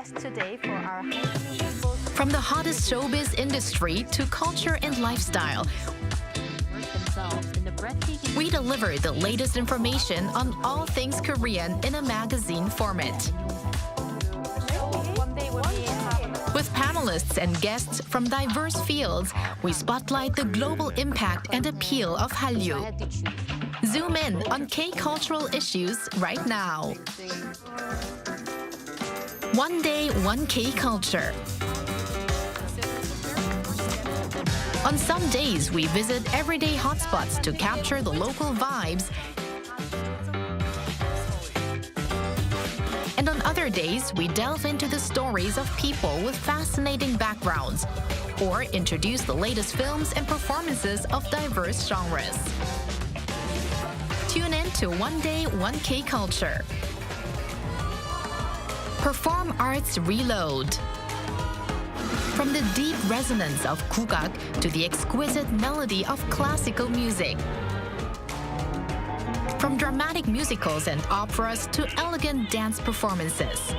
guest today for our From the hottest showbiz industry to culture and lifestyle, we deliver the latest information on all things Korean in a magazine format. With panelists and guests from diverse fields, we spotlight the global impact and appeal of Hallyu. Zoom in on K-cultural issues right now. One day, one K-culture. On some days, we visit everyday hotspots to capture the local vibes. And on other days, we delve into the stories of people with fascinating backgrounds or introduce the latest films and performances of diverse genres. Tune in to One Day, One K-Culture. Perform Arts Reload. From the deep resonance of kugak to the exquisite melody of classical music. From dramatic musicals and operas to elegant dance performances.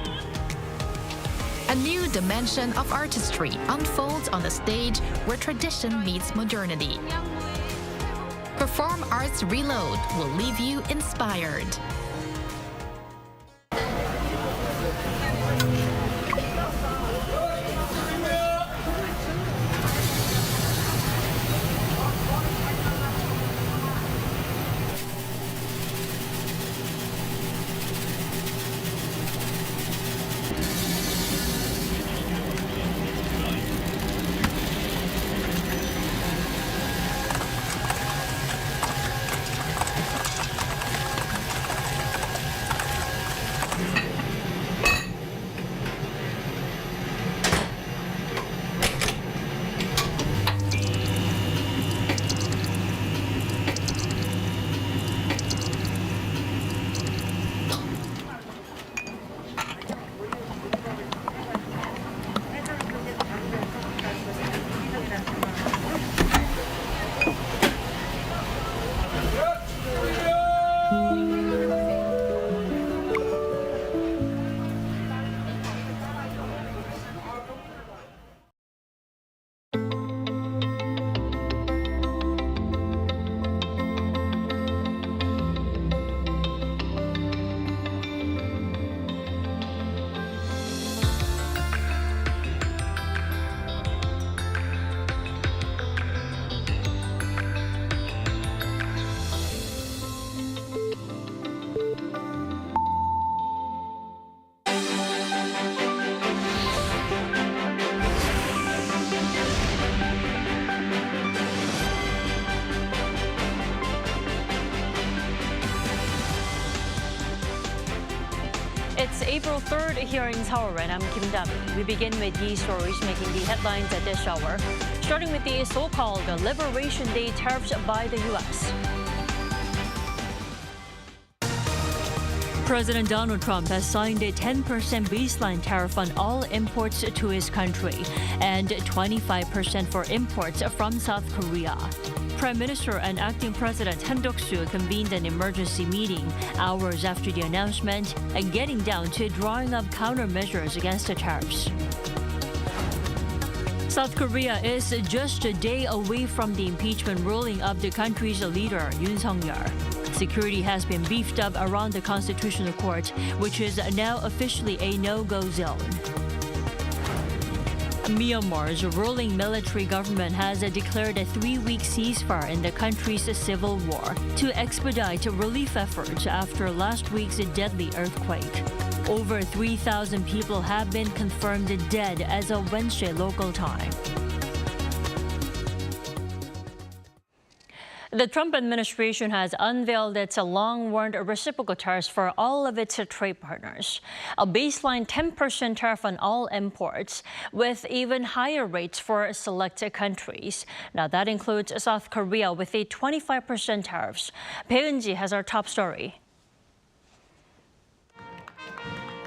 A new dimension of artistry unfolds on a stage where tradition meets modernity. Perform Arts Reload will leave you inspired. It's April 3rd here in Seoul, and I'm Kim Dami. We begin with these stories making the headlines at this hour, starting with the so-called Liberation Day tariffs by the U.S. President Donald Trump has signed a 10% baseline tariff on all imports to his country and 25% for imports from South Korea. Prime Minister and Acting President Han Duck-soo convened an emergency meeting hours after the announcement and getting down to drawing up countermeasures against the tariffs. South Korea is just a day away from the impeachment ruling of the country's leader, Yoon. Security has been beefed up around the Constitutional Court, which is now officially a no-go zone. Myanmar's ruling military government has declared a 3-week ceasefire in the country's civil war to expedite relief efforts after last week's deadly earthquake. Over 3,000 people have been confirmed dead as of Wednesday local time. The Trump administration has unveiled its long-warned reciprocal tariffs for all of its trade partners. A baseline 10% tariff on all imports, with even higher rates for select countries. Now that includes South Korea with a 25% tariffs. Bae Eun-ji has our top story.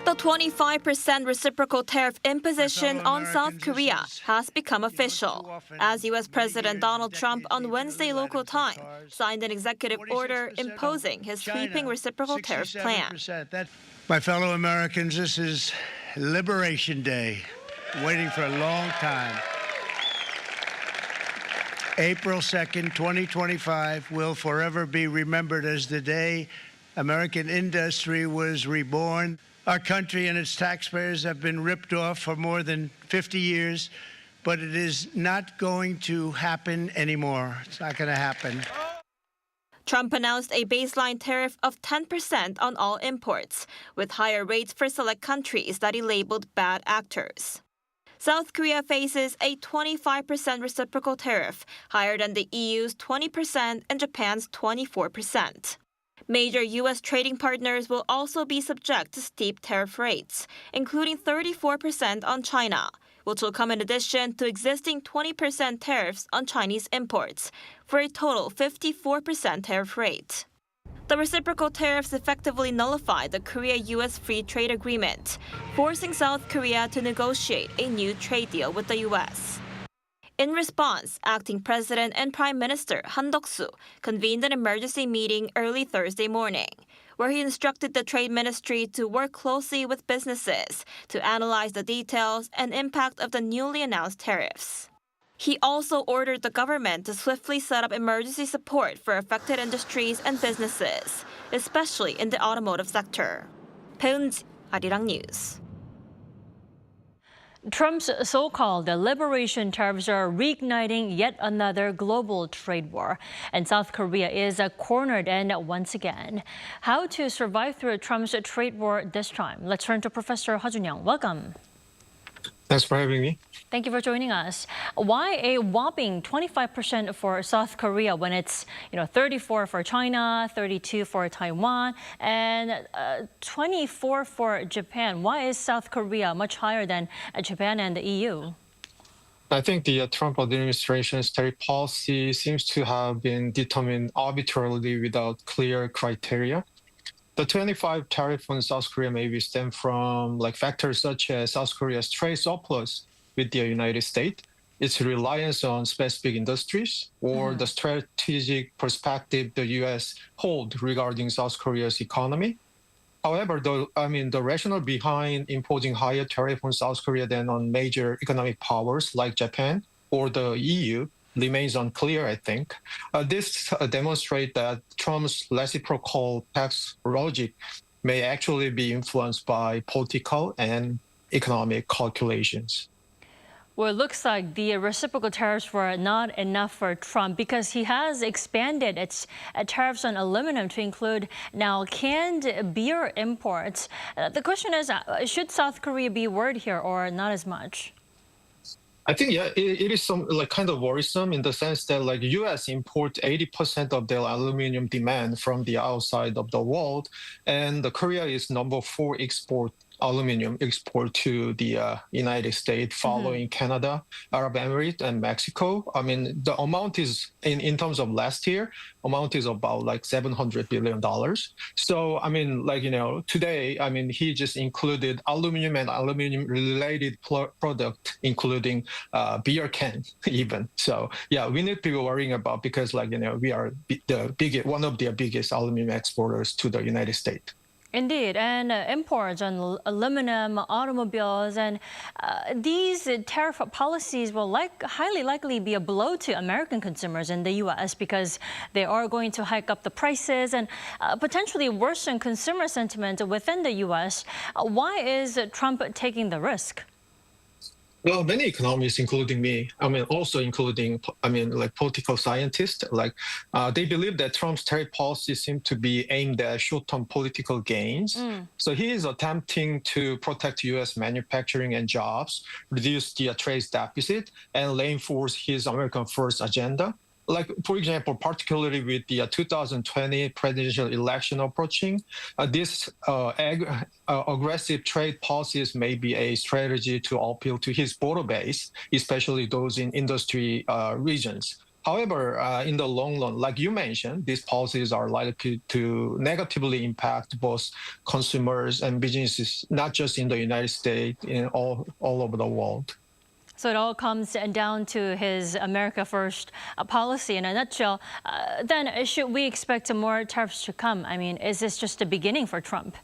The 25% reciprocal tariff imposition on South Korea has become official, as U.S. President Donald Trump on Wednesday local time signed an executive order imposing his sweeping reciprocal tariff plan. My fellow Americans, this is Liberation Day, waiting for a long time. April 2nd, 2025 will forever be remembered as the day American industry was reborn. Our country and its taxpayers have been ripped off for more than 50 years, but it is not going to happen anymore. It's not going to happen. Trump announced a baseline tariff of 10% on all imports, with higher rates for select countries that he labeled bad actors. South Korea faces a 25% reciprocal tariff, higher than the EU's 20% and Japan's 24%. Major U.S. trading partners will also be subject to steep tariff rates, including 34% on China, which will come in addition to existing 20% tariffs on Chinese imports, for a total 54% tariff rate. The reciprocal tariffs effectively nullify the Korea-U.S. Free Trade Agreement, forcing South Korea to negotiate a new trade deal with the U.S. In response, acting President and Prime Minister Han Duck-soo convened an emergency meeting early Thursday morning, where he instructed the Trade Ministry to work closely with businesses to analyze the details and impact of the newly announced tariffs. He also ordered the government to swiftly set up emergency support for affected industries and businesses, especially in the automotive sector. 배은지, Arirang News. Trump's so-called liberation tariffs are reigniting yet another global trade war. And South Korea is a cornered end once again. How to survive through Trump's trade war this time? Let's turn to Professor Ha Jun-young. Welcome. Thanks for having me. Thank you for joining us. Why a whopping 25% for South Korea when it's 34 for China, 32 for Taiwan, and 24 for Japan? Why is South Korea much higher than Japan and the EU? I think the Trump administration's tariff policy seems to have been determined arbitrarily without clear criteria. The 25 tariff on South Korea maybe stem from factors such as South Korea's trade surplus with the United States, its reliance on specific industries, or the strategic perspective the U.S. hold regarding South Korea's economy. However, the rationale behind imposing higher tariff on South Korea than on major economic powers like Japan or the EU remains unclear, I think. This demonstrates that Trump's reciprocal tax logic may actually be influenced by political and economic calculations. Well, it looks like the reciprocal tariffs were not enough for Trump because he has expanded its tariffs on aluminum to include now canned beer imports. The question is, should South Korea be worried here or not as much? I think, it is some kind of worrisome in the sense that U.S. import 80% of their aluminum demand from the outside of the world, and Korea is number 4 aluminum export to the United States, following Canada, Arab Emirates, and Mexico. I mean, the amount is, in terms of last year, amount is about $700 billion. So, today, he just included aluminum and aluminum-related product, including beer can even. So, we need to be worrying about because, we are one of the biggest aluminum exporters to the United States. Indeed, and imports on aluminum, automobiles, and these tariff policies will highly likely be a blow to American consumers in the U.S. because they are going to hike up the prices and potentially worsen consumer sentiment within the U.S. Why is Trump taking the risk? Well, many economists, including me, also including political scientists, they believe that Trump's tariff policy seems to be aimed at short-term political gains. So he is attempting to protect U.S. manufacturing and jobs, reduce the trade deficit, and reinforce his American First agenda. For example, particularly with the 2020 presidential election approaching, this aggressive trade policies may be a strategy to appeal to his voter base, especially those in industry regions. However, in the long run, like you mentioned, these policies are likely to negatively impact both consumers and businesses, not just in the United States, in all over the world. So it all comes down to his America First policy in a nutshell. Then should we expect more tariffs to come? I mean, is this just the beginning for Trump?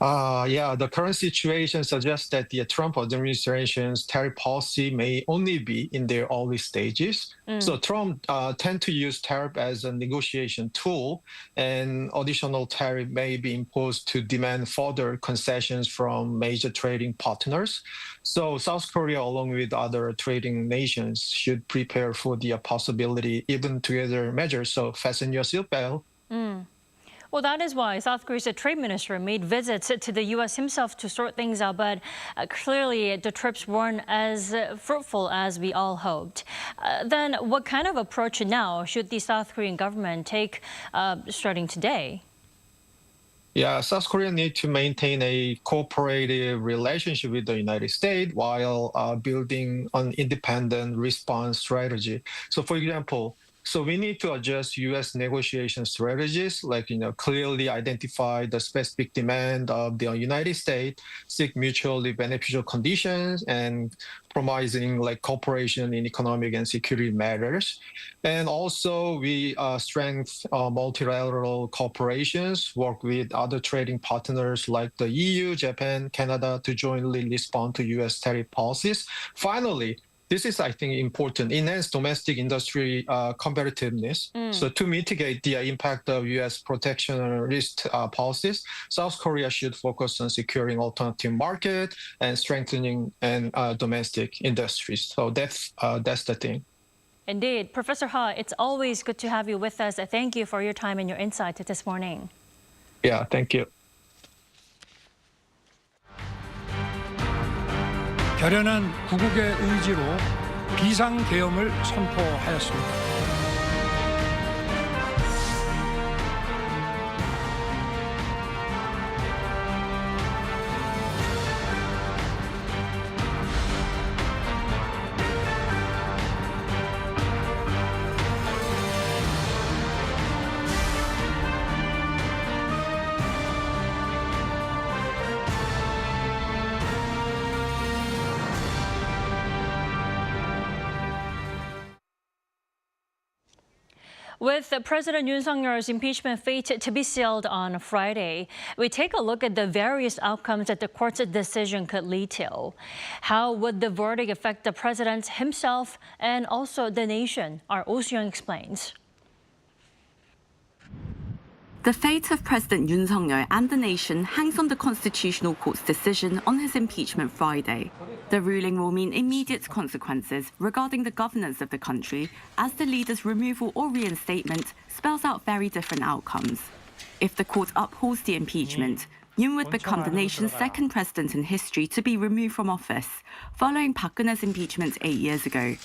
Yeah, the current situation suggests that the Trump administration's tariff policy may only be in their early stages. So Trump tend to use tariff as a negotiation tool, and additional tariff may be imposed to demand further concessions from major trading partners. So South Korea, along with other trading nations, should prepare for the possibility even together measures. So fasten your seatbelt. Well, that is why South Korea's trade minister made visits to the U.S. himself to sort things out, but clearly the trips weren't as fruitful as we all hoped. Then what kind of approach now should the South Korean government take starting today? Yeah, South Korea need to maintain a cooperative relationship with the United States while building an independent response strategy. So, for example, so we need to adjust U.S. negotiation strategies, like, clearly identify the specific demand of the United States, seek mutually beneficial conditions, and promising like cooperation in economic and security matters. And also we strengthen multilateral cooperations, work with other trading partners like the EU, Japan, Canada to jointly respond to U.S. tariff policies. Finally, this is, I think, important, enhance domestic industry competitiveness. So to mitigate the impact of U.S. protectionist policies, South Korea should focus on securing alternative market and strengthening and domestic industries. So that's the thing. Indeed. Professor Ha, it's always good to have you with us. Thank you for your time and your insight this morning. Yeah, thank you. 결연한 구국의 의지로 비상계엄을 선포하였습니다. With President Yoon Suk-yeol's impeachment fate to be sealed on Friday, we take a look at the various outcomes that the court's decision could lead to. How would the verdict affect the president himself and also the nation? Our Oh Soo-young explains. The fate of President Yoon Suk-yeol and the nation hangs on the Constitutional Court's decision on his impeachment Friday. The ruling will mean immediate consequences regarding the governance of the country, as the leader's removal or reinstatement spells out very different outcomes. If the court upholds the impeachment, Yoon would become the nation's second president in history to be removed from office, following Park Geun-hye's impeachment 8 years ago.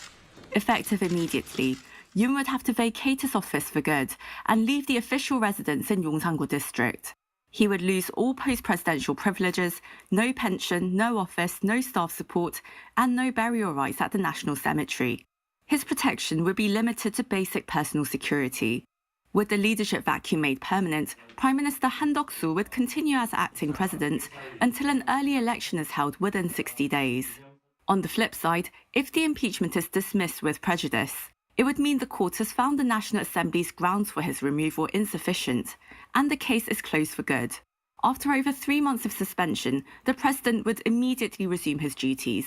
Effective immediately, Yoon would have to vacate his office for good and leave the official residence in Yongsan-gu district. He would lose all post-presidential privileges, no pension, no office, no staff support, and no burial rights at the National Cemetery. His protection would be limited to basic personal security. With the leadership vacuum made permanent, Prime Minister Han Duck-soo would continue as acting president until an early election is held within 60 days. On the flip side, if the impeachment is dismissed with prejudice, it would mean the court has found the National Assembly's grounds for his removal insufficient, and the case is closed for good. After over 3 months of suspension, the president would immediately resume his duties.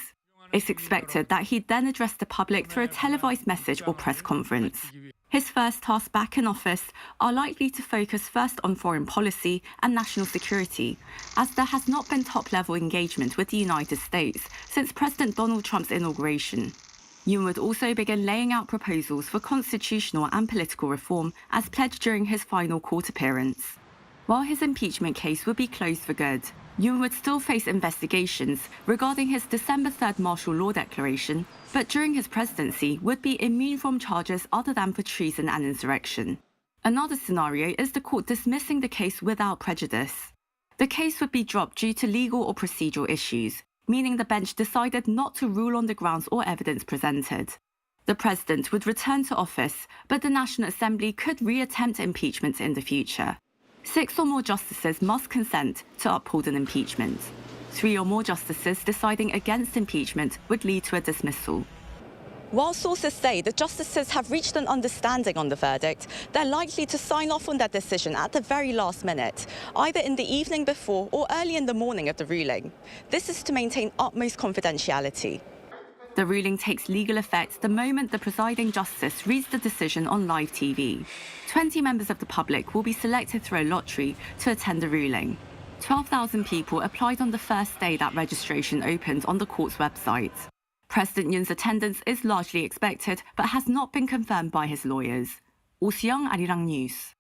It's expected that he'd then address the public through a televised message or press conference. His first tasks back in office are likely to focus first on foreign policy and national security, as there has not been top-level engagement with the United States since President Donald Trump's inauguration. Yoon would also begin laying out proposals for constitutional and political reform as pledged during his final court appearance. While his impeachment case would be closed for good, Yoon would still face investigations regarding his December 3rd martial law declaration, but during his presidency would be immune from charges other than for treason and insurrection. Another scenario is the court dismissing the case without prejudice. The case would be dropped due to legal or procedural issues, meaning the bench decided not to rule on the grounds or evidence presented. The president would return to office, but the National Assembly could reattempt impeachment in the future. 6 or more justices must consent to uphold an impeachment. 3 or more justices deciding against impeachment would lead to a dismissal. While sources say the justices have reached an understanding on the verdict, they're likely to sign off on their decision at the very last minute, either in the evening before or early in the morning of the ruling. This is to maintain utmost confidentiality. The ruling takes legal effect the moment the presiding justice reads the decision on live TV. 20 members of the public will be selected through a lottery to attend the ruling. 12,000 people applied on the first day that registration opened on the court's website. President Yoon's attendance is largely expected, but has not been confirmed by his lawyers. Bucheon, Arirang News.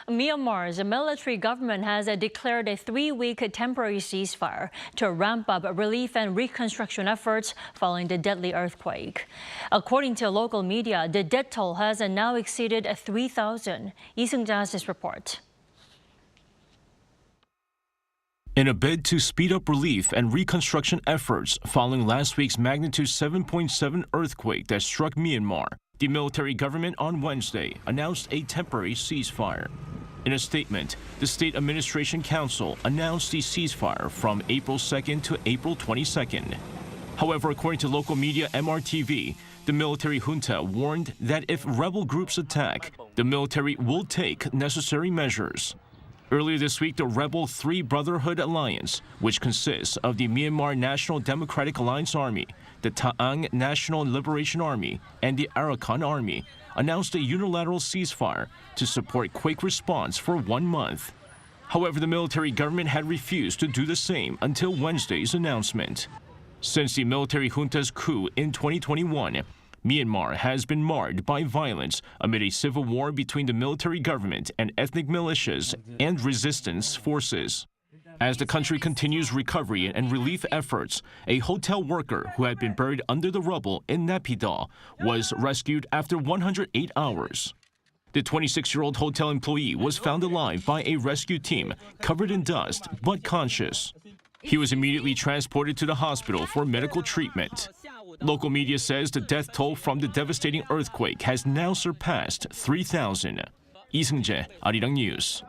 Myanmar's military government has declared a 3-week temporary ceasefire to ramp up relief and reconstruction efforts following the deadly earthquake. According to local media, the death toll has now exceeded 3,000. Lee Seung-ja has this report. In a bid to speed up relief and reconstruction efforts following last week's magnitude 7.7 earthquake that struck Myanmar, the military government on Wednesday announced a temporary ceasefire. In a statement, the State Administration Council announced the ceasefire from April 2nd to April 22nd. However, according to local media MRTV, the military junta warned that if rebel groups attack, the military will take necessary measures. Earlier this week, the rebel Three Brotherhood Alliance, which consists of the Myanmar National Democratic Alliance Army, the Ta'ang National Liberation Army, and the Arakan Army, announced a unilateral ceasefire to support quick response for 1 month. However, the military government had refused to do the same until Wednesday's announcement. Since the military junta's coup in 2021, Myanmar has been marred by violence amid a civil war between the military government and ethnic militias and resistance forces. As the country continues recovery and relief efforts, a hotel worker who had been buried under the rubble in Naypyidaw was rescued after 108 hours. The 26-year-old hotel employee was found alive by a rescue team, covered in dust but conscious. He was immediately transported to the hospital for medical treatment. Local media says the death toll from the devastating earthquake has now surpassed 3,000. Lee Seung-ja, Arirang News.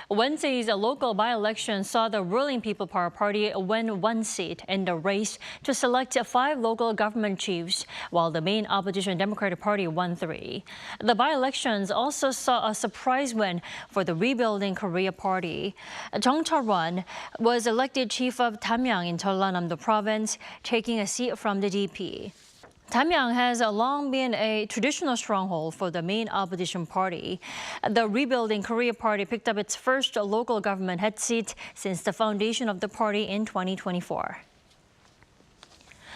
Wednesday's local by-election saw the ruling People Power Party win 1 seat in the race to select 5 local government chiefs, while the main opposition Democratic Party won 3. The by-elections also saw a surprise win for the Rebuilding Korea Party. Jung Cha-run was elected chief of Tamyang in Jeollanam-do Province, taking a seat from the DP. Tamyang has long been a traditional stronghold for the main opposition party. The Rebuilding Korea Party picked up its first local government head seat since the foundation of the party in 2024.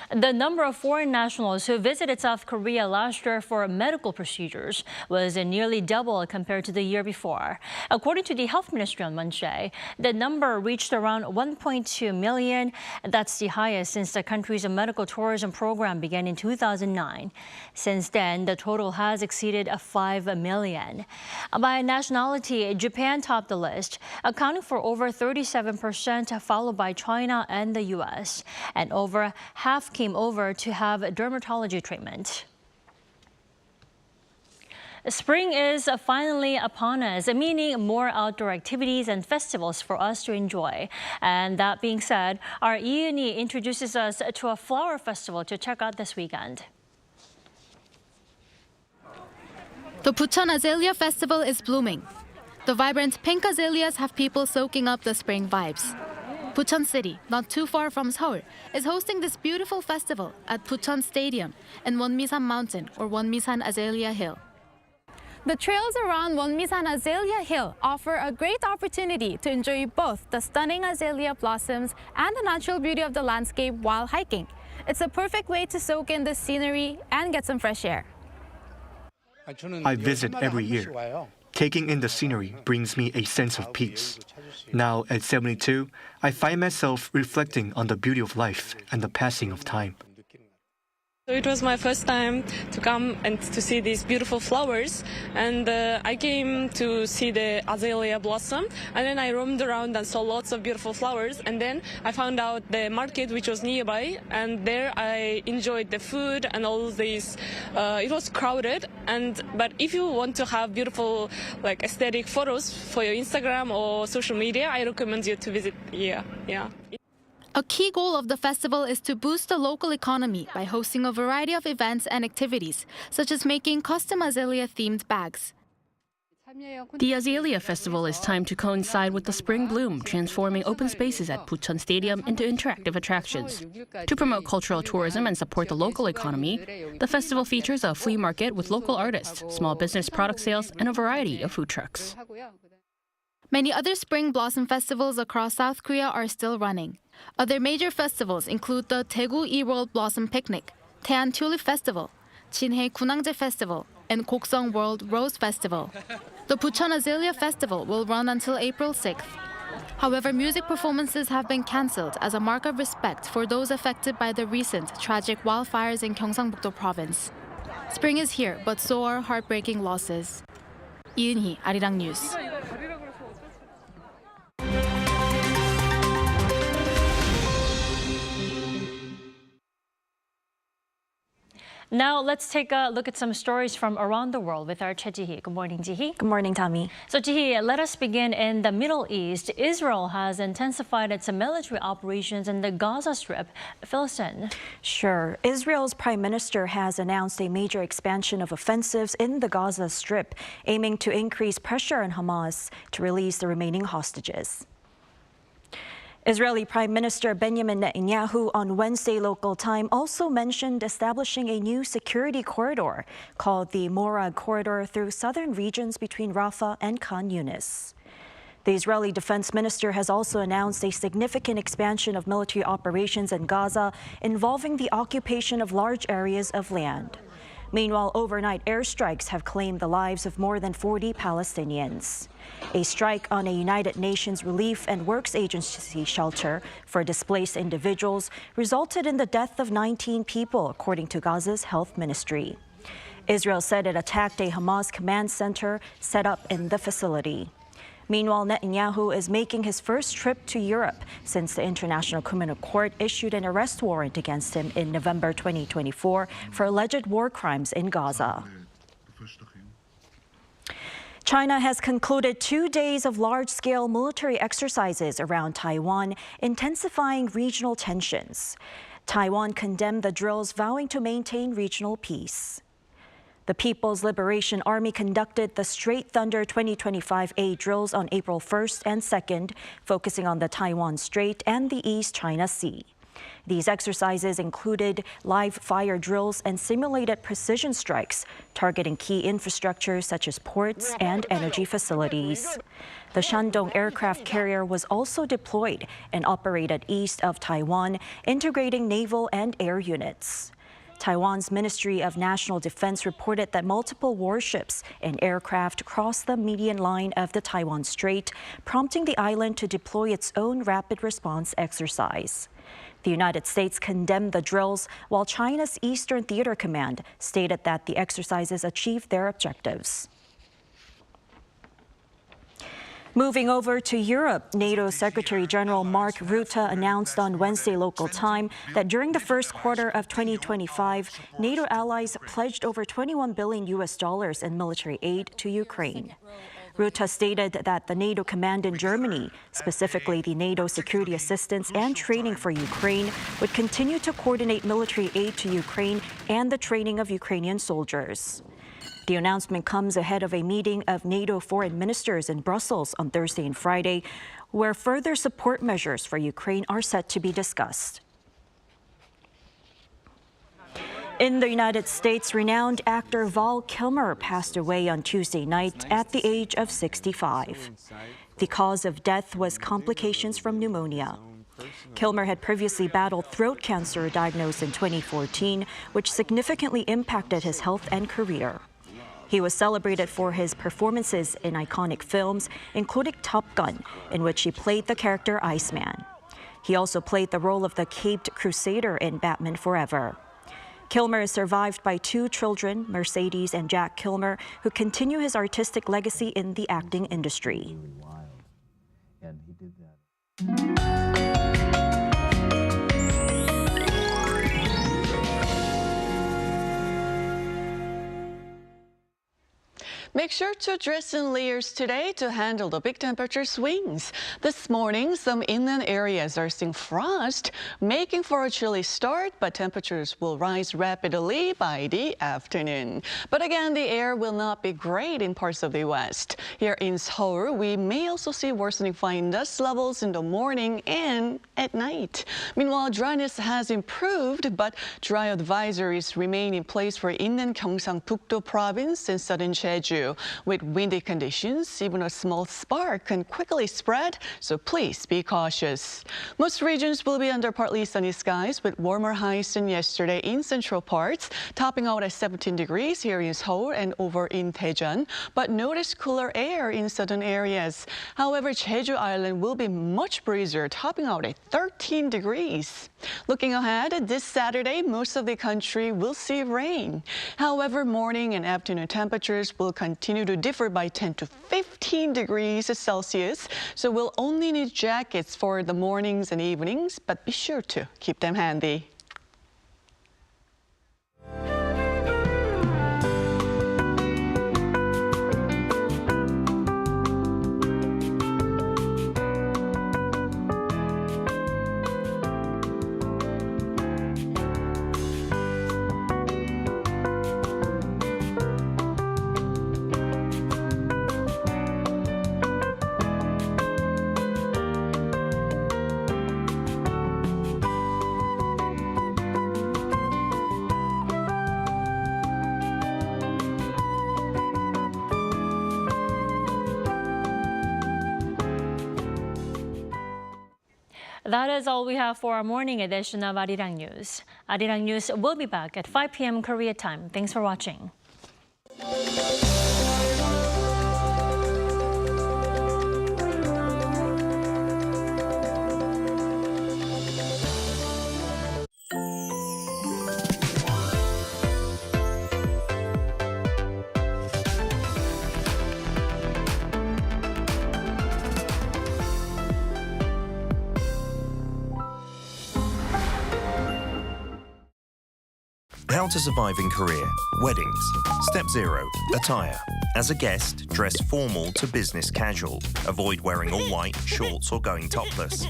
The number of foreign nationals who visited South Korea last year for medical procedures was nearly double compared to the year before. According to the Health Ministry on Wednesday, the number reached around 1.2 million. That's the highest since the country's medical tourism program began in 2009. Since then, the total has exceeded 5 million. By nationality, Japan topped the list, accounting for over 37%, followed by China and the U.S. And over half came over to have dermatology treatment. Spring is finally upon us, meaning more outdoor activities and festivals for us to enjoy. And that being said, our Yoon introduces us to a flower festival to check out this weekend. The Bucheon Azalea Festival is blooming. The vibrant pink azaleas have people soaking up the spring vibes. Bucheon City, not too far from Seoul, is hosting this beautiful festival at Bucheon Stadium and Wonmisan Mountain or Wonmisan Azalea Hill. The trails around Wonmisan Azalea Hill offer a great opportunity to enjoy both the stunning azalea blossoms and the natural beauty of the landscape while hiking. It's a perfect way to soak in the scenery and get some fresh air. I visit every year. Taking in the scenery brings me a sense of peace. Now, at 72, I find myself reflecting on the beauty of life and the passing of time. So it was my first time to come and to see these beautiful flowers, and I came to see the Azalea blossom, and then I roamed around and saw lots of beautiful flowers, and then I found out the market which was nearby, and there I enjoyed the food and all these. It was crowded, but if you want to have beautiful like aesthetic photos for your Instagram or social media, I recommend you to visit here. Yeah. A key goal of the festival is to boost the local economy by hosting a variety of events and activities, such as making custom Azalea-themed bags. The Azalea Festival is timed to coincide with the spring bloom, transforming open spaces at Bucheon Stadium into interactive attractions. To promote cultural tourism and support the local economy, the festival features a flea market with local artists, small business product sales, and a variety of food trucks. Many other spring blossom festivals across South Korea are still running. Other major festivals include the Daegu E-World Blossom Picnic, Taean Tulip Festival, Jinhae Gunangje Festival, and Koksong World Rose Festival. The Bucheon Azalea Festival will run until April 6th. However, music performances have been cancelled as a mark of respect for those affected by the recent tragic wildfires in Gyeongsangbuk-do province. Spring is here, but so are heartbreaking losses. Yoon, Arirang News. Now let's take a look at some stories from around the world with our Choi Ji-hee. Good morning, Ji-hee. Good morning, Tommy. So Ji-hee, let us begin in the Middle East. Israel has intensified its military operations in the Gaza Strip. Fill us in. Sure. Israel's prime minister has announced a major expansion of offensives in the Gaza Strip, aiming to increase pressure on Hamas to release the remaining hostages. Israeli Prime Minister Benjamin Netanyahu on Wednesday local time also mentioned establishing a new security corridor called the Morag Corridor through southern regions between Rafah and Khan Yunis. The Israeli defense minister has also announced a significant expansion of military operations in Gaza involving the occupation of large areas of land. Meanwhile, overnight airstrikes have claimed the lives of more than 40 Palestinians. A strike on a United Nations Relief and Works Agency shelter for displaced individuals resulted in the death of 19 people, according to Gaza's health ministry. Israel said it attacked a Hamas command center set up in the facility. Meanwhile, Netanyahu is making his first trip to Europe since the International Criminal Court issued an arrest warrant against him in November 2024 for alleged war crimes in Gaza. China has concluded 2 days of large-scale military exercises around Taiwan, intensifying regional tensions. Taiwan condemned the drills, vowing to maintain regional peace. The People's Liberation Army conducted the Straight Thunder 2025A drills on April 1st and 2nd, focusing on the Taiwan Strait and the East China Sea. These exercises included live fire drills and simulated precision strikes, targeting key infrastructure such as ports and energy facilities. The Shandong aircraft carrier was also deployed and operated east of Taiwan, integrating naval and air units. Taiwan's Ministry of National Defense reported that multiple warships and aircraft crossed the median line of the Taiwan Strait, prompting the island to deploy its own rapid response exercise. The United States condemned the drills, while China's Eastern Theater Command stated that the exercises achieved their objectives. Moving over to Europe, NATO Secretary General Mark Rutte announced on Wednesday local time that during the first quarter of 2025, NATO allies pledged over $21 billion in military aid to Ukraine. Rutte stated that the NATO command in Germany, specifically the NATO Security Assistance and Training for Ukraine, would continue to coordinate military aid to Ukraine and the training of Ukrainian soldiers. The announcement comes ahead of a meeting of NATO foreign ministers in Brussels on Thursday and Friday, where further support measures for Ukraine are set to be discussed. In the United States, renowned actor Val Kilmer passed away on Tuesday night at the age of 65. The cause of death was complications from pneumonia. Kilmer had previously battled throat cancer diagnosed in 2014, which significantly impacted his health and career. He was celebrated for his performances in iconic films, including Top Gun, in which he played the character Iceman. He also played the role of the Caped Crusader in Batman Forever. Kilmer is survived by 2 children, Mercedes and Jack Kilmer, who continue his artistic legacy in the acting industry. And he did that. Make sure to dress in layers today to handle the big temperature swings. This morning, some inland areas are seeing frost, making for a chilly start, but temperatures will rise rapidly by the afternoon. But again, the air will not be great in parts of the west. Here in Seoul, we may also see worsening fine dust levels in the morning and at night. Meanwhile, dryness has improved, but dry advisories remain in place for inland Gyeongsang-Bukdo province and southern Jeju. With windy conditions, even a small spark can quickly spread, so please be cautious. Most regions will be under partly sunny skies with warmer highs than yesterday in central parts, topping out at 17 degrees here in Seoul and over in Daejeon, but notice cooler air in southern areas. However, Jeju Island will be much breezier, topping out at 13 degrees. Looking ahead, this Saturday, most of the country will see rain. However, morning and afternoon temperatures will continue to differ by 10 to 15 degrees Celsius, so we'll only need jackets for the mornings and evenings, but be sure to keep them handy. That is all we have for our morning edition of Arirang News. Arirang News will be back at 5 p.m. Korea time. Thanks for watching. How to survive in Korea. Weddings. Step 0. Attire. As a guest, dress formal to business casual. Avoid wearing all white, shorts or going topless.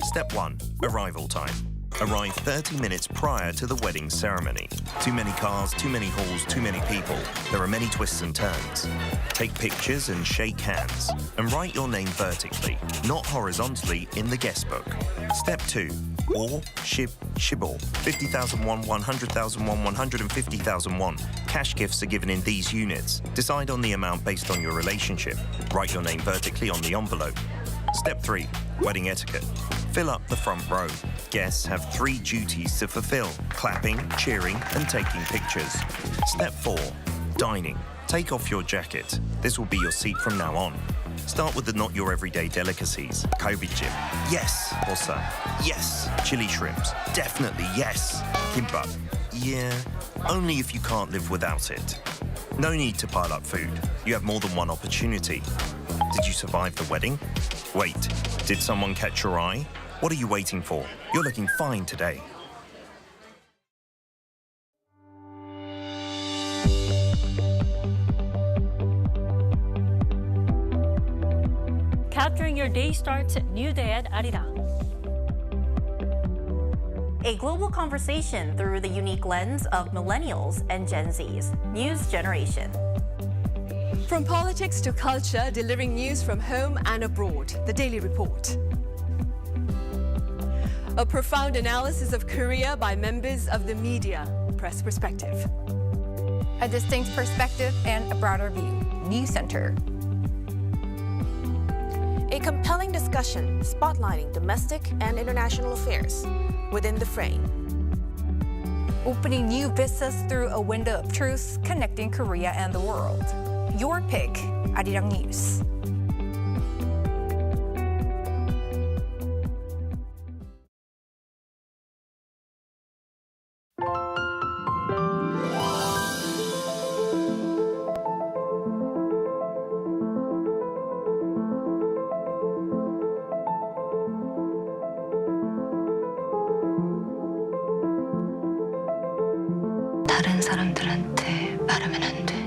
Step 1. Arrival time. Arrive 30 minutes prior to the wedding ceremony. Too many cars, too many halls, too many people. There are many twists and turns. Take pictures and shake hands. And write your name vertically, not horizontally, in the guest book. Step 2. Or, shibor. 50,000 won, 100,000 won, 150,000 won. Cash gifts are given in these units. Decide on the amount based on your relationship. Write your name vertically on the envelope. Step 3. Wedding etiquette. Fill up the front row. Guests have 3 duties to fulfill: clapping, cheering, and taking pictures. Step 4. Dining. Take off your jacket. This will be your seat from now on. Start with the not your everyday delicacies. Galbijjim. Yes. Bosa. Yes. Chili shrimps. Definitely yes. Kimbap. Yeah. Only if you can't live without it. No need to pile up food. You have more than one opportunity. Did you survive the wedding? Wait. Did someone catch your eye? What are you waiting for? You're looking fine today. Capturing your day starts new day at Arirang. A global conversation through the unique lens of millennials and Gen Z's. News Generation. From politics to culture, delivering news from home and abroad. The Daily Report. A profound analysis of Korea by members of the media. Press Perspective. A distinct perspective and a broader view. News Center. A compelling discussion spotlighting domestic and international affairs within the frame. Opening new vistas through a window of truth, connecting Korea and the world. Your pick, Arirang News. 사람들한테 말하면 안 돼.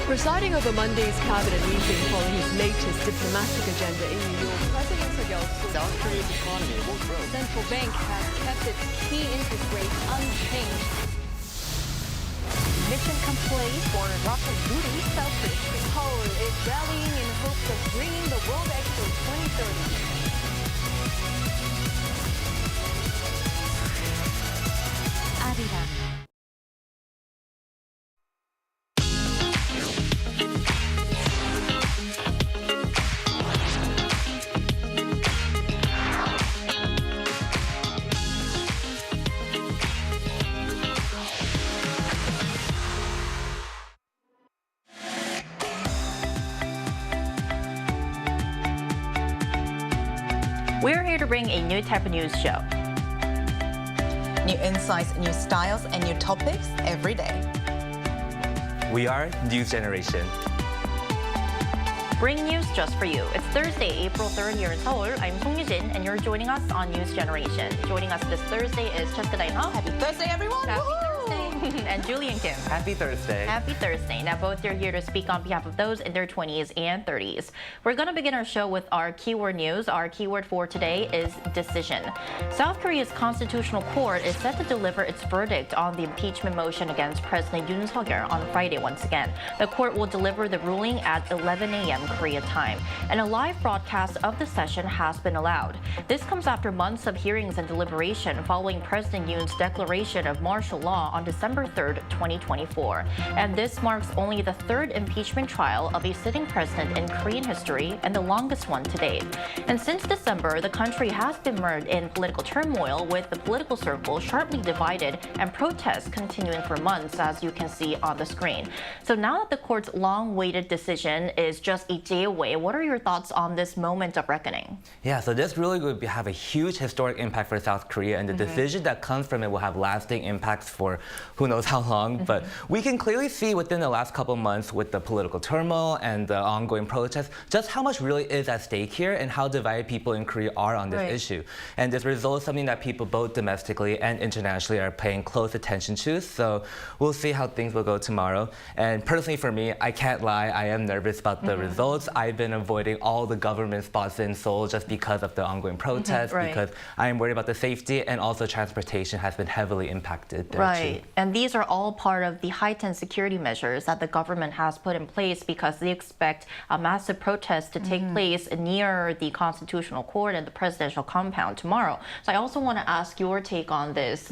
Presiding over Monday's cabinet meeting following his latest diplomatic agenda in New York, President South Korea's economy will grow. The central bank has kept its key interest rate unchanged. Mission complete for rocket booty selfish. Seoul is rallying in hopes of bringing the World Expo 2030. Arirang. We're here to bring a new type of news show. New insights, new styles, and new topics every day. We are News Generation. Bring news just for you. It's Thursday, April 3rd here in Seoul. I'm Song Yujin, and you're joining us on News Generation. Joining us this Thursday is Cheska Dainha. Happy Thursday, everyone! Happy Thursday! And Julian Kim. Happy Thursday. Happy Thursday. Now, both are here to speak on behalf of those in their 20s and 30s. We're going to begin our show with our keyword news. Our keyword for today is decision. South Korea's Constitutional Court is set to deliver its verdict on the impeachment motion against President Yoon on Friday once again. The court will deliver the ruling at 11 a.m. Korea time, and a live broadcast of the session has been allowed. This comes after months of hearings and deliberation following President Yoon's declaration of martial law on December 3rd, 2024. And this marks only the third impeachment trial of a sitting president in Korean history and the longest one to date. And since December, the country has been mired in political turmoil, with the political circle sharply divided and protests continuing for months, as you can see on the screen. So now that the court's long-awaited decision is just a day away, what are your thoughts on this moment of reckoning? Yeah, so this really would have a huge historic impact for South Korea, and the decision that comes from it will have lasting impacts for who knows how long. But we can clearly see within the last couple of months, with the political turmoil and the ongoing protests, just how much really is at stake here and how divided people in Korea are on this issue. And this result is something that people both domestically and internationally are paying close attention to. So we'll see how things will go tomorrow. And personally for me, I can't lie, I am nervous about the results. I've been avoiding all the government spots in Seoul just because of the ongoing protests, because I am worried about the safety, and also transportation has been heavily impacted there too. And these are all part of the heightened security measures that the government has put in place because they expect a massive protest to take place near the Constitutional Court and the presidential compound tomorrow. So I also want to ask your take on this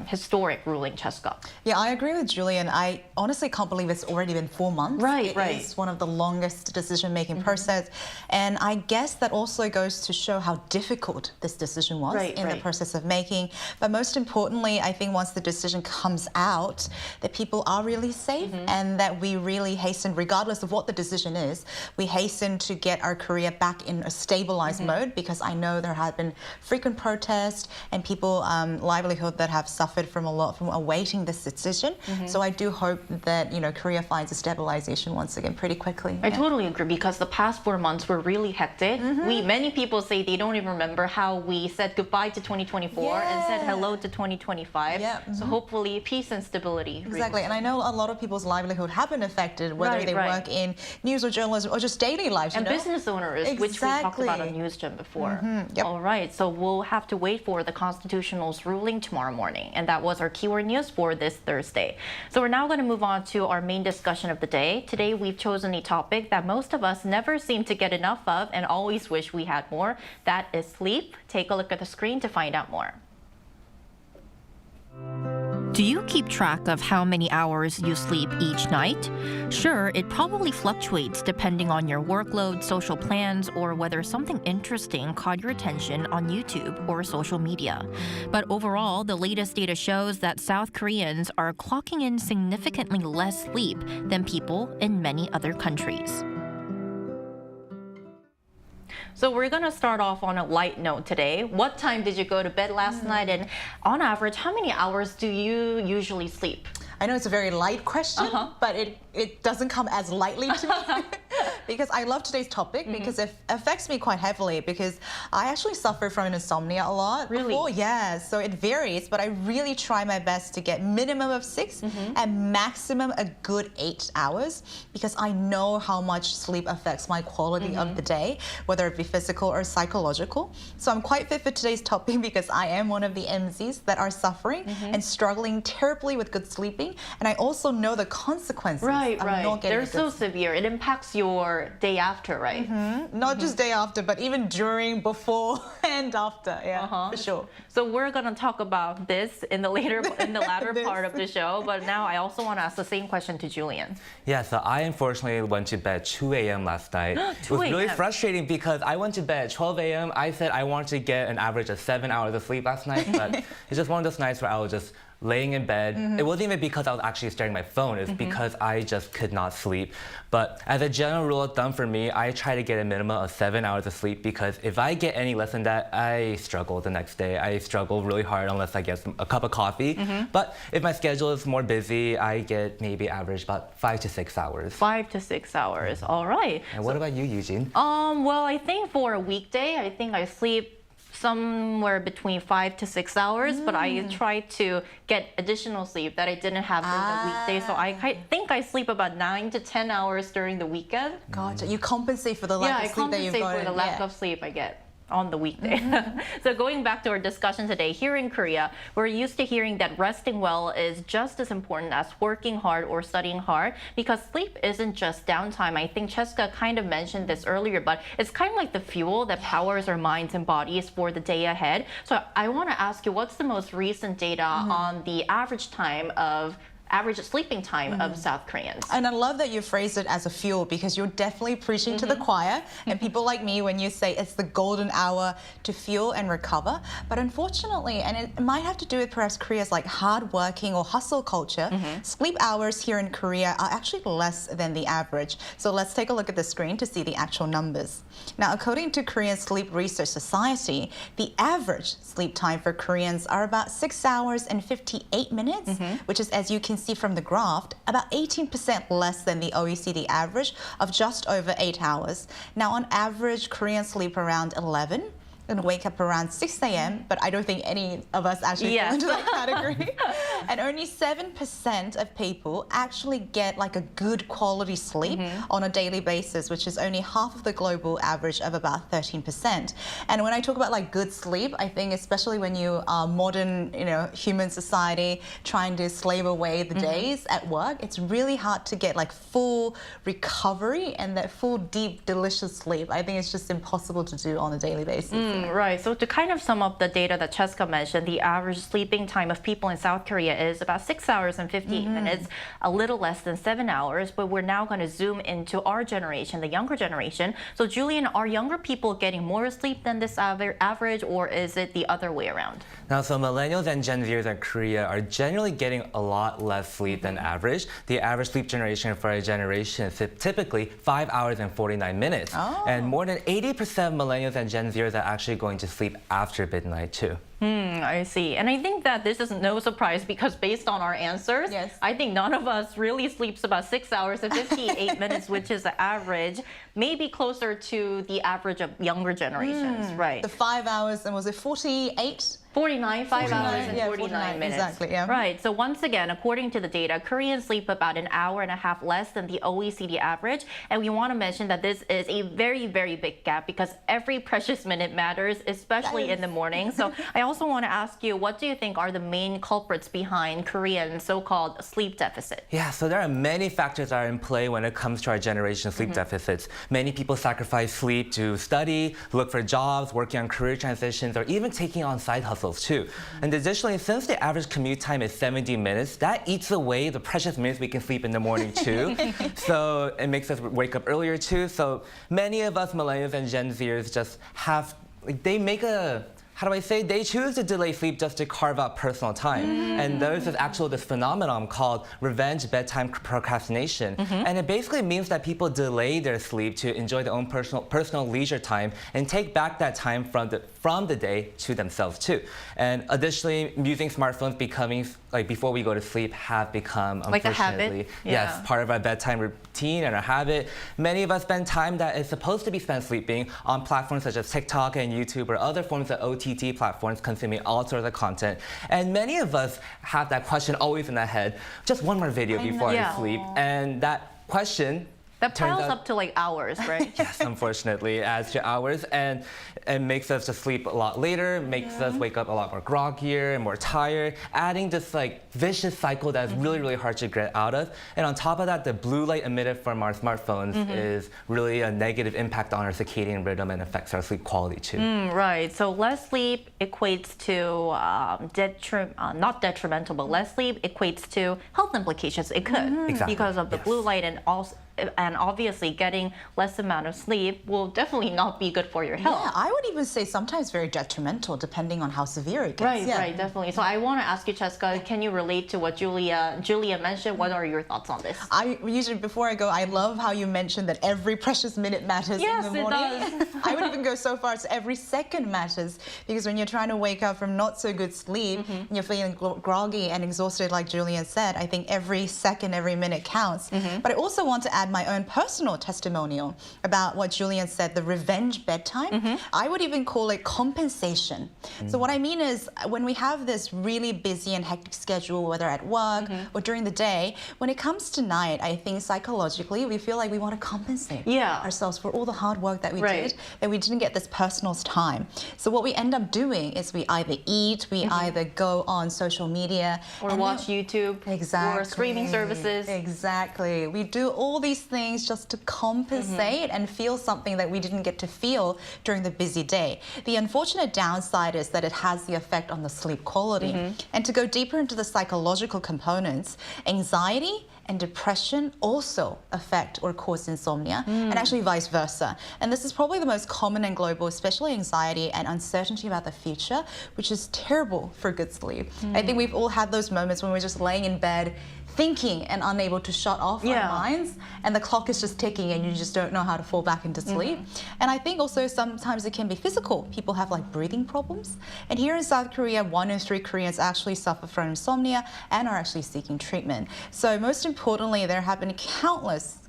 historic ruling, Cheska. Yeah, I agree with Julian. I honestly can't believe it's already been 4 months. It's one of the longest decision-making process. And I guess that also goes to show how difficult this decision was in the process of making. But most importantly, I think once the decision comes out, out that people are really safe and that we really hasten, regardless of what the decision is, we hasten to get our Korea back in a stabilized mode, because I know there have been frequent protests and people livelihood that have suffered from awaiting this decision. So I do hope that Korea finds a stabilization once again pretty quickly. I totally agree, because the past 4 months were really hectic. Many people say they don't even remember how we said goodbye to 2024 and said hello to 2025. So hopefully peace and stability. Exactly, and I know a lot of people's livelihood have been affected, whether they work in news or journalism or just daily lives. And business owners, which we talked about on NewsGen before. All right, so we'll have to wait for the Constitutional's ruling tomorrow morning. And that was our keyword news for this Thursday. So we're now going to move on to our main discussion of the day. Today we've chosen a topic that most of us never seem to get enough of and always wish we had more. That is sleep. Take a look at the screen to find out more. Do you keep track of how many hours you sleep each night? Sure, it probably fluctuates depending on your workload, social plans, or whether something interesting caught your attention on YouTube or social media. But overall, the latest data shows that South Koreans are clocking in significantly less sleep than people in many other countries. So we're going to start off on a light note today. What time did you go to bed last night? And on average, how many hours do you usually sleep? I know it's a very light question, but it doesn't come as lightly to me. Because I love today's topic because it affects me quite heavily, because I actually suffer from insomnia a lot. Before. Yeah, so it varies, but I really try my best to get minimum of 6 and maximum a good 8 hours, because I know how much sleep affects my quality of the day, whether it be physical or psychological. So I'm quite fit for today's topic because I am one of the MZs that are suffering and struggling terribly with good sleeping, and I also know the consequences. Right. They're so severe. It impacts your day after, right? Not just day after, but even during, before, and after. Yeah, for sure. So we're gonna talk about this in the latter part of the show. But now I also want to ask the same question to Julian. Yeah, so I unfortunately went to bed 2 a.m. last night. It was really frustrating because I went to bed at 12 a.m. I said I wanted to get an average of 7 hours of sleep last night, but it's just one of those nights where I was just laying in bed. It wasn't even because I was actually staring at my phone. It's because I just could not sleep. But as a general rule of thumb for me, I try to get a minimum of 7 hours of sleep, because if I get any less than that, I struggle the next day. I struggle really hard unless I get a cup of coffee. But if my schedule is more busy, I get maybe average about 5 to 6 hours. 5 to 6 hours. All right. And what about you, Eugene? Well, I think for a weekday, I think I sleep somewhere between 5 to 6 hours, but I try to get additional sleep that I didn't have during the weekday. So I think I sleep about 9 to 10 hours during the weekend. Gotcha. You compensate for the lack of sleep that you've got. Yeah, I compensate for the lack of sleep I get on the weekday. So going back to our discussion today, here in Korea, we're used to hearing that resting well is just as important as working hard or studying hard, because sleep isn't just downtime. I think Cheska kind of mentioned this earlier, but it's kind of like the fuel that powers our minds and bodies for the day ahead. So I want to ask you, what's the most recent data on the average sleeping time of South Koreans? And I love that you phrased it as a fuel, because you're definitely preaching to the choir. And people like me, when you say it's the golden hour to fuel and recover. But unfortunately, and it might have to do with perhaps Korea's like hardworking or hustle culture, sleep hours here in Korea are actually less than the average. So let's take a look at the screen to see the actual numbers. Now, according to Korean Sleep Research Society, the average sleep time for Koreans are about 6 hours and 58 minutes, which is, as you can see from the graph, about 18% less than the OECD average of just over 8 hours. Now, on average, Koreans sleep around 11 and wake up around 6 a.m., but I don't think any of us actually fall into that category. And only 7% of people actually get like a good quality sleep on a daily basis, which is only half of the global average of about 13%. And when I talk about like good sleep, I think especially when you are modern, human society trying to slave away the days at work, it's really hard to get like full recovery and that full, deep, delicious sleep. I think it's just impossible to do on a daily basis. Right. So to kind of sum up the data that Cheska mentioned, the average sleeping time of people in South Korea is about 6 hours and 58 minutes, a little less than 7 hours. But we're now going to zoom into our generation, the younger generation. So Julian, are younger people getting more sleep than this average, or is it the other way around? Now, so millennials and Gen Zers in Korea are generally getting a lot less sleep than average. The average sleep generation for a generation is typically 5 hours and 49 minutes. And more than 80% of millennials and Gen Zers are actually going to sleep after midnight too. I see. And I think that this is no surprise because based on our answers, I think none of us really sleeps about 6 hours and 58 minutes, which is the average, maybe closer to the average of younger generations, right? The 5 hours, and was it 48? 49, 5 hours and 49 minutes. Exactly, yeah. Right. So once again, according to the data, Koreans sleep about an hour and a half less than the OECD average. And we want to mention that this is a very, very big gap because every precious minute matters, especially in the morning. So I also want to ask you, what do you think are the main culprits behind Korean so-called sleep deficit? Yeah, so there are many factors that are in play when it comes to our generation's sleep deficits. Many people sacrifice sleep to study, look for jobs, working on career transitions, or even taking on side hustles too. And additionally, since the average commute time is 70 minutes, that eats away the precious minutes we can sleep in the morning too. So it makes us wake up earlier too. So many of us millennials and Gen Zers just have, they make a, how do I say, they choose to delay sleep just to carve out personal time. And there's this phenomenon called revenge bedtime procrastination. And it basically means that people delay their sleep to enjoy their own personal leisure time and take back that time from the day to themselves too. And additionally, using smartphones becoming, like before we go to sleep, have become, like unfortunately, a habit? part of our bedtime routine and our habit. Many of us spend time that is supposed to be spent sleeping on platforms such as TikTok and YouTube or other forms of OTT platforms consuming all sorts of content. And many of us have that question always in our head, just one more video before I sleep. And that question that piles up to like hours, right? Yes, unfortunately, it adds to hours, and it makes us just sleep a lot later, makes us wake up a lot more groggier and more tired, adding this like vicious cycle that's really, really hard to get out of. And on top of that, the blue light emitted from our smartphones is really a negative impact on our circadian rhythm and affects our sleep quality too. Right, so less sleep equates to, not detrimental, but less sleep equates to health implications. It could, because of the blue light and obviously getting less amount of sleep will definitely not be good for your health. Yeah, I would even say sometimes very detrimental depending on how severe it gets. Right, definitely. So I want to ask you, Cheska, can you relate to what Julia mentioned? What are your thoughts on this? I usually, before I go, I love how you mentioned that every precious minute matters in the morning. Yes, it does. I would even go so far as every second matters, because when you're trying to wake up from not so good sleep and you're feeling groggy and exhausted, like Julian said, I think every second, every minute counts. But I also want to add my own personal testimonial about what Julian said, the revenge bedtime. I would even call it compensation. So what I mean is when we have this really busy and hectic schedule, whether at work or during the day, when it comes to night, I think psychologically we feel like we want to compensate ourselves for all the hard work that we did, that we didn't get this personal time. So what we end up doing is we either eat, we either go on social media or watch YouTube or streaming services. Exactly. We do all these things just to compensate and feel something that we didn't get to feel during the busy day. The unfortunate downside is that it has the effect on the sleep quality. And to go deeper into the psychological components, anxiety and depression also affect or cause insomnia, and actually vice versa. And this is probably the most common and global, especially anxiety and uncertainty about the future, which is terrible for good sleep. I think we've all had those moments when we're just laying in bed thinking and unable to shut off our minds, and the clock is just ticking and you just don't know how to fall back into sleep. And I think also sometimes it can be physical. People have like breathing problems. And here in South Korea, 1 in 3 Koreans actually suffer from insomnia and are actually seeking treatment. So most importantly, there have been countless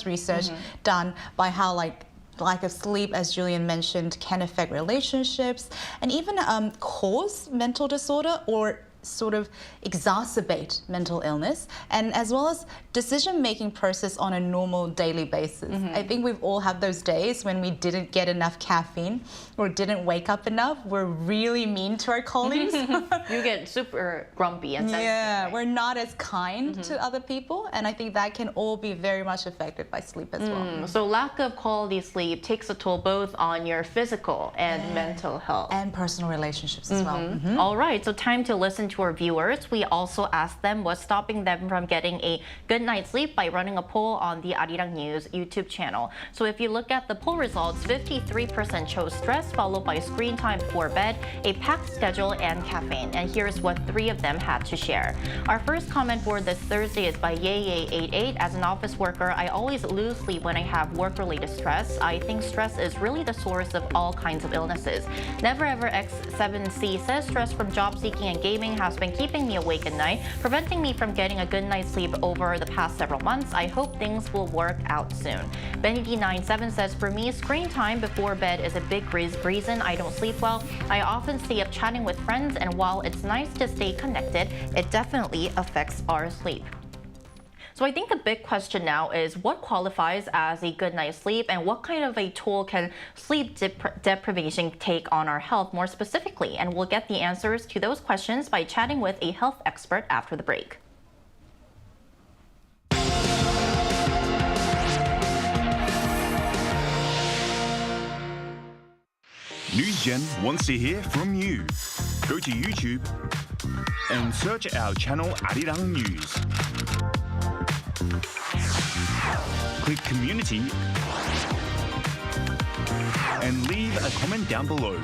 research done by how lack of sleep, as Julian mentioned, can affect relationships and even cause mental disorder or sort of exacerbate mental illness, and as well as decision-making process on a normal daily basis. I think we've all had those days when we didn't get enough caffeine or didn't wake up enough. We're really mean to our colleagues. You get super grumpy and sensitive. Yeah, right? we're not as kind to other people, and I think that can all be very much affected by sleep as well. So lack of quality sleep takes a toll both on your physical and mental health. And personal relationships as well. All right, so time to listen to our viewers. We also asked them what's stopping them from getting a good night's sleep by running a poll on the Arirang News YouTube channel. So if you look at the poll results, 53% chose stress, followed by screen time before bed, a packed schedule, and caffeine. And here's what 3 of them had to share. Our first comment for this Thursday is by Yay88. As an office worker, I always lose sleep when I have work-related stress. I think stress is really the source of all kinds of illnesses. Never Ever X7C says stress from job seeking and gaming has been keeping me awake at night, preventing me from getting a good night's sleep over the past several months. I hope things will work out soon. Benny D97 says, for me, screen time before bed is a big reason I don't sleep well. I often stay up chatting with friends, and while it's nice to stay connected, it definitely affects our sleep. So I think the big question now is what qualifies as a good night's sleep, and what kind of a toll can sleep deprivation take on our health more specifically? And we'll get the answers to those questions by chatting with a health expert after the break. NewsGen wants to hear from you. Go to YouTube and search our channel Arirang News. Click Community and leave a comment down below.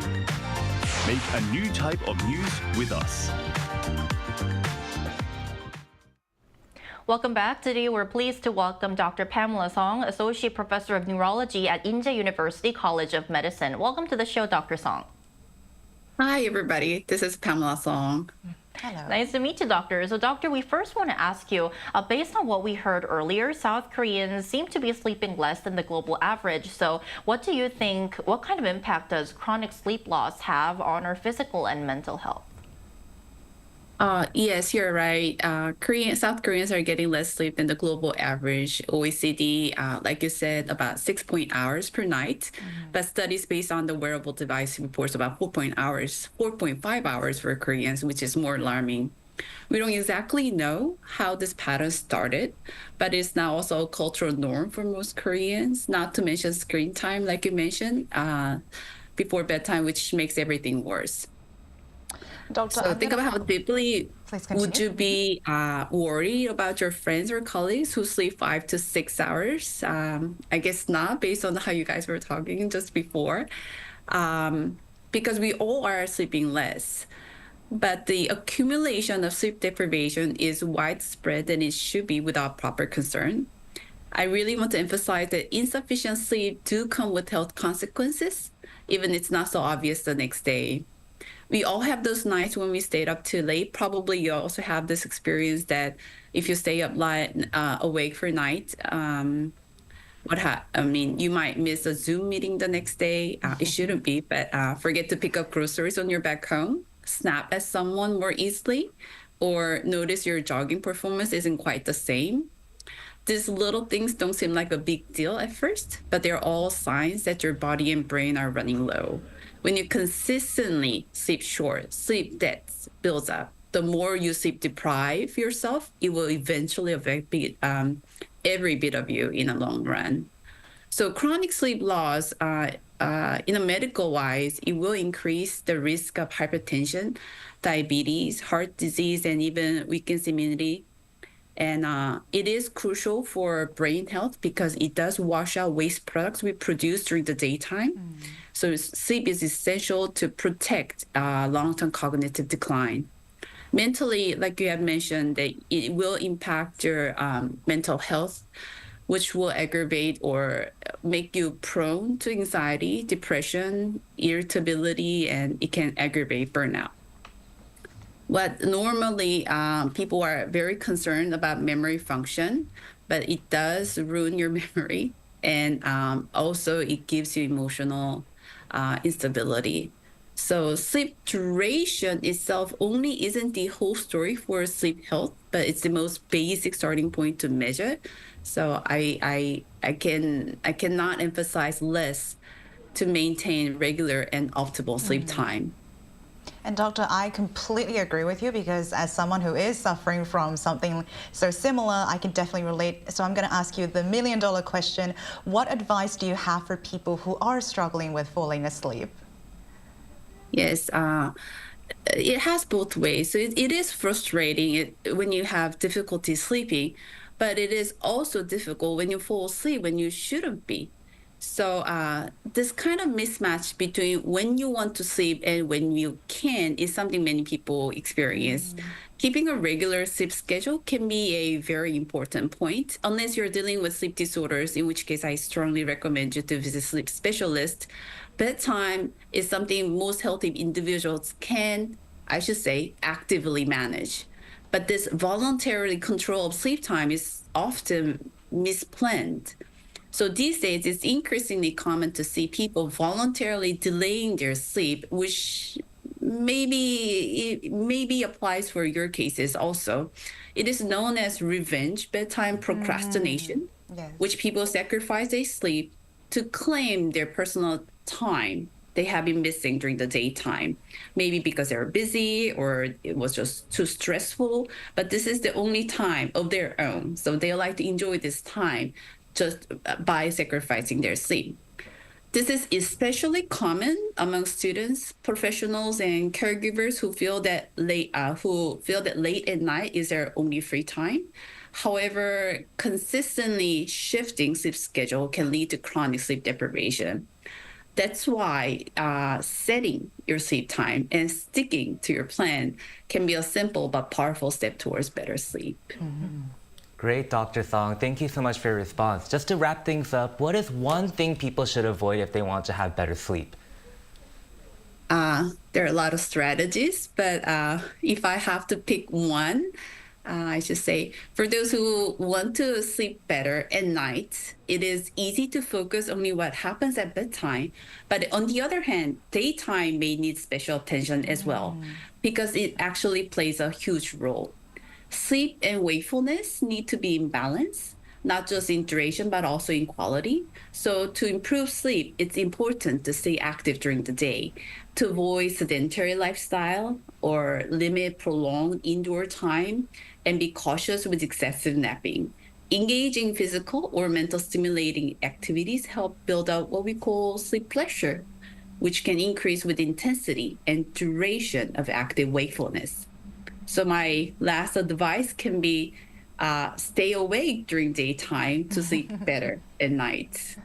Make a new type of news with us. Welcome back. Today we're pleased to welcome Dr. Pamela Song, Associate Professor of Neurology at Inje University College of Medicine. Welcome to the show, Dr. Song. Hi, everybody. This is Pamela Song. Hello. Nice to meet you, Doctor. So, Doctor, we first want to ask you, based on what we heard earlier, South Koreans seem to be sleeping less than the global average. So, what do you think, what kind of impact does chronic sleep loss have on our physical and mental health? Yes, you're right. South Koreans are getting less sleep than the global average. OECD, like you said, about 6 hours per night. But studies based on the wearable device reports about 4.5 hours for Koreans, which is more alarming. We don't exactly know how this pattern started, but it's now also a cultural norm for most Koreans, not to mention screen time, like you mentioned, before bedtime, which makes everything worse. Doctor, so think about how deeply would you be worried about your friends or colleagues who sleep 5 to 6 hours? I guess not, based on how you guys were talking just before, because we all are sleeping less. But the accumulation of sleep deprivation is widespread, and it should be without proper concern. I really want to emphasize that insufficient sleep do come with health consequences, even if it's not so obvious the next day. We all have those nights when we stayed up too late. Probably you also have this experience that if you stay up awake for a night, you might miss a Zoom meeting the next day. It shouldn't be, but forget to pick up groceries on your back home, snap at someone more easily, or notice your jogging performance isn't quite the same. These little things don't seem like a big deal at first, but they're all signs that your body and brain are running low. When you consistently sleep short, sleep debt builds up. The more you sleep deprive yourself, it will eventually affect every bit of you in the long run. So chronic sleep loss, in a medical wise, it will increase the risk of hypertension, diabetes, heart disease, and even weakens immunity. And it is crucial for brain health because it does wash out waste products we produce during the daytime. So sleep is essential to protect long-term cognitive decline. Mentally, like you have mentioned, that it will impact your mental health, which will aggravate or make you prone to anxiety, depression, irritability, and it can aggravate burnout. What normally people are very concerned about memory function, but it does ruin your memory. And also it gives you emotional instability. So sleep duration itself only isn't the whole story for sleep health, but it's the most basic starting point to measure. So I cannot emphasize less to maintain regular and optimal sleep time. And Doctor, I completely agree with you because as someone who is suffering from something so similar, I can definitely relate. So I'm going to ask you the million-dollar question. What advice do you have for people who are struggling with falling asleep? Yes, it has both ways. So it is frustrating when you have difficulty sleeping, but it is also difficult when you fall asleep when you shouldn't be. So this kind of mismatch between when you want to sleep and when you can is something many people experience. Keeping a regular sleep schedule can be a very important point, unless you're dealing with sleep disorders, in which case I strongly recommend you to visit a sleep specialist. Bedtime is something most healthy individuals can, I should say, actively manage. But this voluntary control of sleep time is often misplanned. So these days, it's increasingly common to see people voluntarily delaying their sleep, which maybe applies for your cases also. It is known as revenge bedtime procrastination, which people sacrifice their sleep to claim their personal time they have been missing during the daytime, maybe because they were busy or it was just too stressful, but this is the only time of their own. So they like to enjoy this time just by sacrificing their sleep. This is especially common among students, professionals, and caregivers who feel that late at night is their only free time. However, consistently shifting sleep schedule can lead to chronic sleep deprivation. That's why setting your sleep time and sticking to your plan can be a simple but powerful step towards better sleep. Great, Dr. Song. Thank you so much for your response. Just to wrap things up, what is one thing people should avoid if they want to have better sleep? There are a lot of strategies, but if I have to pick one, I should say, for those who want to sleep better at night, it is easy to focus only what happens at bedtime. But on the other hand, daytime may need special attention as well, because it actually plays a huge role. Sleep and wakefulness need to be in balance, not just in duration, but also in quality. So to improve sleep, it's important to stay active during the day, to avoid sedentary lifestyle or limit prolonged indoor time, and be cautious with excessive napping. Engaging physical or mental stimulating activities help build up what we call sleep pleasure, which can increase with intensity and duration of active wakefulness. So my last advice can be stay awake during daytime to sleep better at night.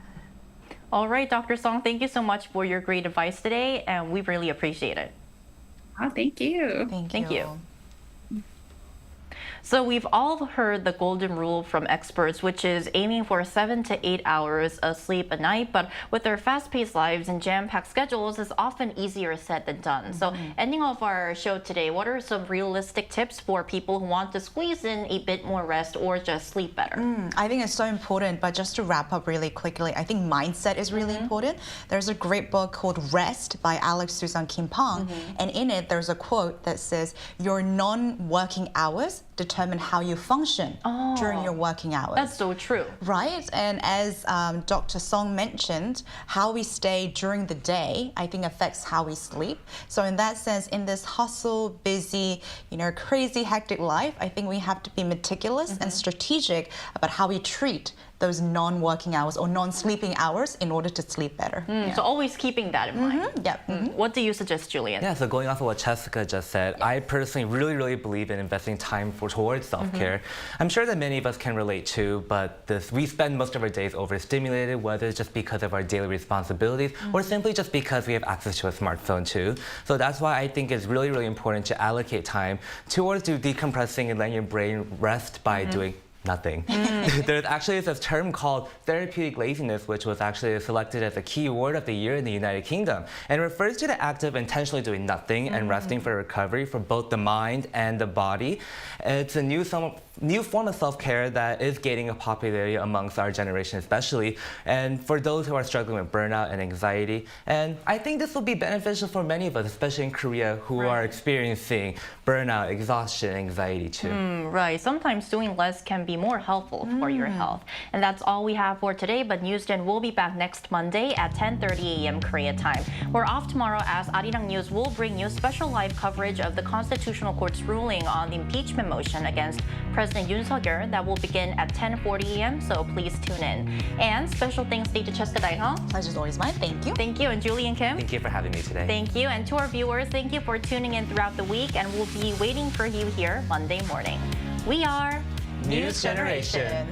All right, Dr. Song, thank you so much for your great advice today, and we really appreciate it. Thank you. Thank you. So we've all heard the golden rule from experts, which is aiming for 7 to 8 hours of sleep a night. But with our fast-paced lives and jam-packed schedules, it's often easier said than done. So ending off our show today, what are some realistic tips for people who want to squeeze in a bit more rest or just sleep better? I think it's so important, but just to wrap up really quickly, I think mindset is really important. There's a great book called Rest by Alex Susan Kim Pang, and in it there's a quote that says, your non-working hours determine how you function during your working hours. That's so true. Right? And as Dr. Song mentioned, how we stay during the day, I think affects how we sleep. So in that sense, in this hustle, busy, crazy, hectic life, I think we have to be meticulous and strategic about how we treat those non-working hours or non-sleeping hours in order to sleep better. So always keeping that in mind. What do you suggest, Julian? Yeah, so going off of what Jessica just said, I personally really believe in investing time towards self-care. I'm sure that many of us can relate to, but we spend most of our days overstimulated, whether it's just because of our daily responsibilities or simply just because we have access to a smartphone too. So that's why I think it's really important to allocate time towards decompressing and letting your brain rest by doing nothing. There's actually this term called therapeutic laziness, which was actually selected as a key word of the year in the United Kingdom. And it refers to the act of intentionally doing nothing and resting for recovery for both the mind and the body. It's a new form of self-care that is gaining a popularity amongst our generation especially, and for those who are struggling with burnout and anxiety. And I think this will be beneficial for many of us, especially in Korea, who are experiencing burnout, exhaustion, anxiety too. Right. Sometimes doing less can be more helpful for your health. And that's all we have for today, but Newsden will be back next Monday at 10:30 a.m. Korea time. We're off tomorrow as Arirang News will bring you special live coverage of the Constitutional Court's ruling on the impeachment motion against President Yoon that will begin at 10:40 a.m. So please tune in. And special thanks to Cheska Dainho. Pleasure's always mine. Thank you. Thank you. And Julie and Kim. Thank you for having me today. Thank you. And to our viewers, thank you for tuning in throughout the week. And we'll be waiting for you here Monday morning. We are News Generation.